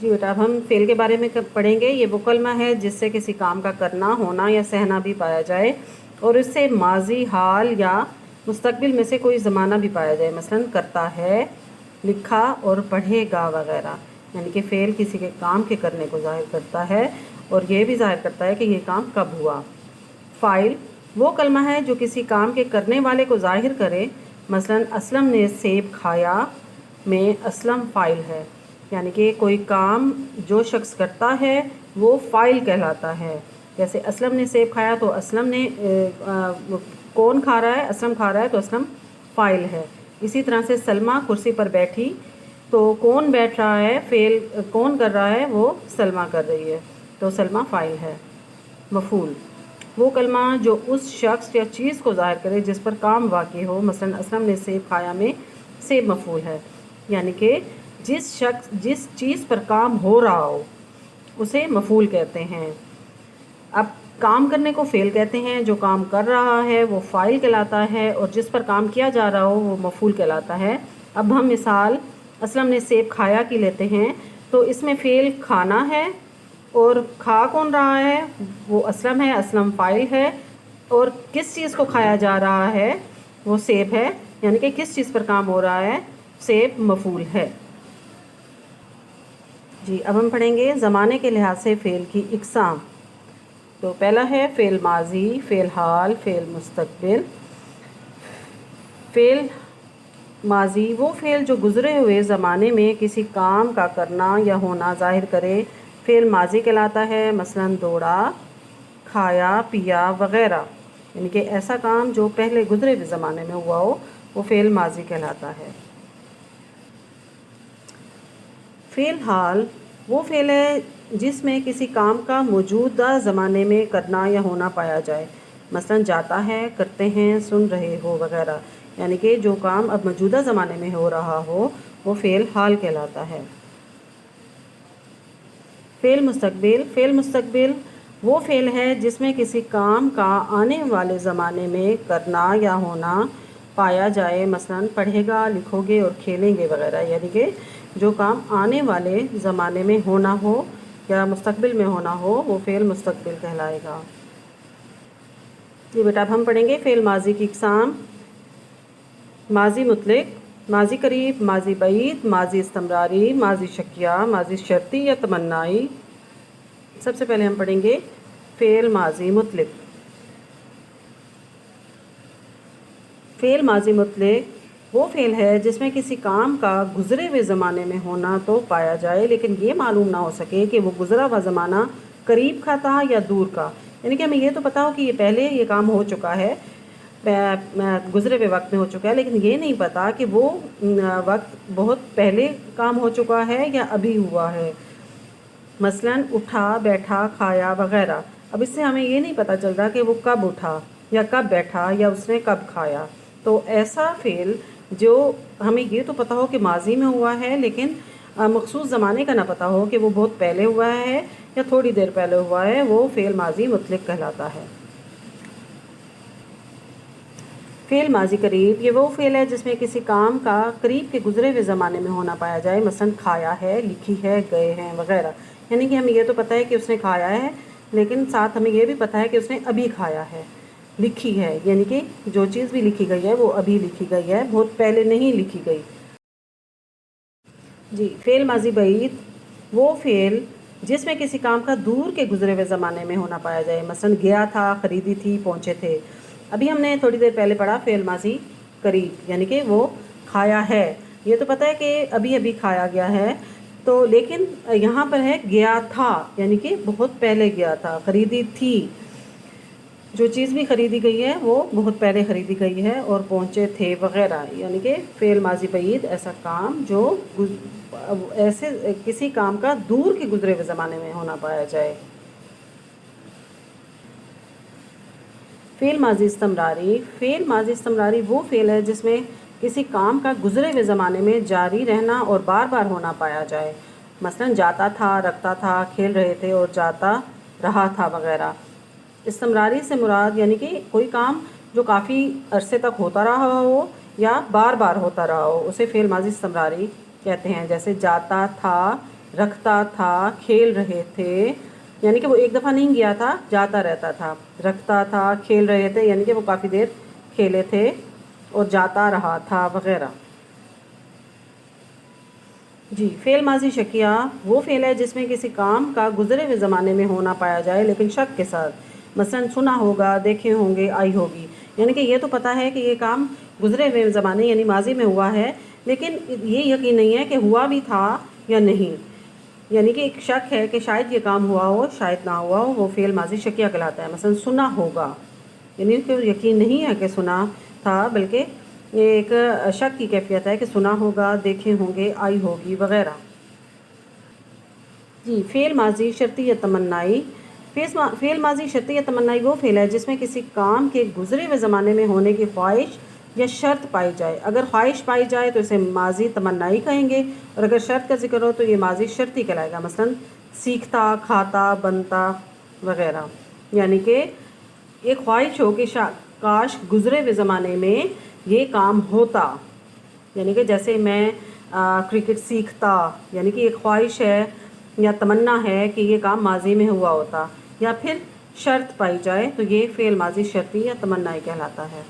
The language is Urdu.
جی بیٹا، اب ہم فعل کے بارے میں پڑھیں گے۔ یہ وہ کلمہ ہے جس سے کسی کام کا کرنا، ہونا یا سہنا بھی پایا جائے اور اس سے ماضی، حال یا مستقبل میں سے کوئی زمانہ بھی پایا جائے، مثلاً کرتا ہے، لکھا اور پڑھے گا وغیرہ۔ یعنی کہ فعل کسی کے کام کے کرنے کو ظاہر کرتا ہے اور یہ بھی ظاہر کرتا ہے کہ یہ کام کب ہوا۔ فاعل وہ کلمہ ہے جو کسی کام کے کرنے والے کو ظاہر کرے، مثلاً اسلم نے سیب کھایا میں اسلم فاعل ہے۔ یعنی کہ کوئی کام جو شخص کرتا ہے وہ فاعل کہلاتا ہے۔ جیسے اسلم نے سیب کھایا تو اسلم نے کون کھا رہا ہے؟ اسلم کھا رہا ہے تو اسلم فاعل ہے۔ اسی طرح سے سلمہ کرسی پر بیٹھی تو کون بیٹھ رہا ہے؟ فعل کون کر رہا ہے؟ وہ سلمہ کر رہی ہے تو سلمہ فاعل ہے۔ مفعول وہ کلمہ جو اس شخص یا چیز کو ظاہر کرے جس پر کام واقع ہو، مثلاً اسلم نے سیب کھایا میں سیب مفعول ہے۔ یعنی کہ جس چیز پر کام ہو رہا ہو اسے مفعول کہتے ہیں۔ اب کام کرنے کو فعل کہتے ہیں، جو کام کر رہا ہے وہ فاعل کہلاتا ہے اور جس پر کام کیا جا رہا ہو وہ مفعول کہلاتا ہے۔ اب ہم مثال اسلم نے سیب کھایا کی لیتے ہیں تو اس میں فعل کھانا ہے اور کھا کون رہا ہے؟ وہ اسلم ہے، اسلم فاعل ہے، اور کس چیز کو کھایا جا رہا ہے؟ وہ سیب ہے۔ یعنی کہ کس چیز پر کام ہو رہا ہے؟ سیب مفعول ہے۔ جی اب ہم پڑھیں گے زمانے کے لحاظ سے فعل کی اقسام۔ تو پہلا ہے فعل ماضی، فعل حال، فعل مستقبل۔ فعل ماضی وہ فعل جو گزرے ہوئے زمانے میں کسی کام کا کرنا یا ہونا ظاہر کرے، فعل ماضی کہلاتا ہے، مثلاً دوڑا، کھایا، پیا وغیرہ۔ یعنی کہ ایسا کام جو پہلے گزرے ہوئے زمانے میں ہوا ہو وہ فعل ماضی کہلاتا ہے۔ فعل حال وہ فعل ہے جس میں کسی کام کا موجودہ زمانے میں کرنا یا ہونا پایا جائے، مثلاً جاتا ہے، کرتے ہیں، سن رہے ہو وغیرہ۔ یعنی کہ جو کام اب موجودہ زمانے میں ہو رہا ہو وہ فعل حال کہلاتا ہے۔ فعل مستقبل وہ فعل ہے جس میں کسی کام کا آنے والے زمانے میں کرنا یا ہونا پایا جائے، مثلاً پڑھے گا، لکھو گے اور کھیلیں گے وغیرہ۔ یعنی کہ جو کام آنے والے زمانے میں ہونا ہو یا مستقبل میں ہونا ہو وہ فعل مستقبل کہلائے گا۔ جی بیٹا، اب ہم پڑھیں گے فعل ماضی کی اقسام۔ ماضی مطلق، ماضی قریب، ماضی بعید، ماضی استمراری، ماضی شکیہ، ماضی شرطی یا تمنائی۔ سب سے پہلے ہم پڑھیں گے فعل ماضی مطلق۔ فعل ماضی مطلق وہ فعل ہے جس میں کسی کام کا گزرے ہوئے زمانے میں ہونا تو پایا جائے لیکن یہ معلوم نہ ہو سکے کہ وہ گزرا ہوا زمانہ قریب کا تھا یا دور کا۔ یعنی کہ ہمیں یہ تو پتا ہو کہ یہ پہلے یہ کام ہو چکا ہے، گزرے ہوئے وقت میں ہو چکا ہے، لیکن یہ نہیں پتا کہ وہ وقت بہت پہلے کام ہو چکا ہے یا ابھی ہوا ہے، مثلاً اٹھا، بیٹھا، کھایا وغیرہ۔ اب اس سے ہمیں یہ نہیں پتا چلتا کہ وہ کب اٹھا یا کب بیٹھا یا اس نے کب کھایا۔ تو ایسا فعل جو ہمیں یہ تو پتا ہو کہ ماضی میں ہوا ہے لیکن مخصوص زمانے کا نہ پتا ہو کہ وہ بہت پہلے ہوا ہے یا تھوڑی دیر پہلے ہوا ہے، وہ فعل ماضی مطلق کہلاتا ہے۔ فعل ماضی قریب یہ وہ فعل ہے جس میں کسی کام کا قریب کے گزرے ہوئے زمانے میں ہونا پایا جائے، مثلاً کھایا ہے، لکھی ہے، گئے ہیں وغیرہ۔ یعنی کہ ہمیں یہ تو پتہ ہے کہ اس نے کھایا ہے لیکن ساتھ ہمیں یہ بھی پتہ ہے کہ اس نے ابھی کھایا ہے۔ لکھی ہے یعنی کہ جو چیز بھی لکھی گئی ہے وہ ابھی لکھی گئی ہے، بہت پہلے نہیں لکھی گئی۔ جی فعل ماضی بعید وہ فعل جس میں کسی کام کا دور کے گزرے ہوئے زمانے میں ہونا پایا جائے، مثلاً گیا تھا، خریدی تھی، پہنچے تھے۔ ابھی ہم نے تھوڑی دیر پہلے پڑھا فعل ماضی قریب، یعنی کہ وہ کھایا ہے، یہ تو پتہ ہے کہ ابھی ابھی کھایا گیا ہے، تو لیکن یہاں پر ہے گیا تھا، یعنی کہ بہت پہلے گیا تھا۔ خریدی تھی، جو چیز بھی خریدی گئی ہے وہ بہت پہلے خریدی گئی ہے، اور پہنچے تھے وغیرہ۔ یعنی کہ فعل ماضی بعید ایسا کام جو ایسے کسی کام کا دور کے گزرے ہوئے زمانے میں ہونا پایا جائے۔ فعل ماضی استمراری فعل ماضی استمراری وہ فعل ہے جس میں کسی کام کا گزرے ہوئے زمانے میں جاری رہنا اور بار بار ہونا پایا جائے، مثلاً جاتا تھا، رکھتا تھا، کھیل رہے تھے اور جاتا رہا تھا وغیرہ۔ استمراری سے مراد یعنی کہ کوئی کام جو کافی عرصے تک ہوتا رہا ہو یا بار بار ہوتا رہا ہو اسے فعل ماضی استمراری کہتے ہیں، جیسے جاتا تھا، رکھتا تھا، کھیل رہے تھے، یعنی کہ وہ ایک دفعہ نہیں گیا تھا، جاتا رہتا تھا۔ رکھتا تھا، کھیل رہے تھے، یعنی کہ وہ کافی دیر کھیلے تھے اور جاتا رہا تھا وغیرہ۔ جی، فعل ماضی شکیہ وہ فعل ہے جس میں کسی کام کا گزرے ہوئے زمانے میں ہونا پایا جائے لیکن شک کے ساتھ، مثلا سنا ہوگا، دیکھے ہوں گے، آئی ہوگی، یعنی کہ یہ تو پتہ ہے کہ یہ کام گزرے ہوئے زمانے یعنی ماضی میں ہوا ہے، لیکن یہ یقین نہیں ہے کہ ہوا بھی تھا یا نہیں، یعنی کہ ایک شک ہے کہ شاید یہ کام ہوا ہو، شاید نہ ہوا ہو، وہ فعل ماضی شکیہ کہلاتا ہے۔ مثلا سنا ہوگا، یعنی کہ یقین نہیں ہے کہ سنا تھا، بلکہ یہ ایک شک کی کیفیت ہے کہ سنا ہوگا، دیکھے ہوں گے، آئی ہوگی وغیرہ۔ جی، فعل ماضی شرطی یا تمنائی۔ فعل ماضی شرطی یا تمنائی وہ فعل ہے جس میں کسی کام کے گزرے ہوئے زمانے میں ہونے کی خواہش یا شرط پائی جائے۔ اگر خواہش پائی جائے تو اسے ماضی تمنائی کہیں گے، اور اگر شرط کا ذکر ہو تو یہ ماضی شرطی کہلائے گا، مثلا سیکھتا، کھاتا، بنتا وغیرہ۔ یعنی کہ ایک خواہش ہو کہ کاش گزرے ہوئے زمانے میں یہ کام ہوتا، یعنی کہ جیسے میں کرکٹ سیکھتا، یعنی کہ ایک خواہش ہے یا تمنا ہے کہ یہ کام ماضی میں ہوا ہوتا، یا پھر شرط پائی جائے تو یہ فعل ماضی شرطی یا تمنائی کہلاتا ہے۔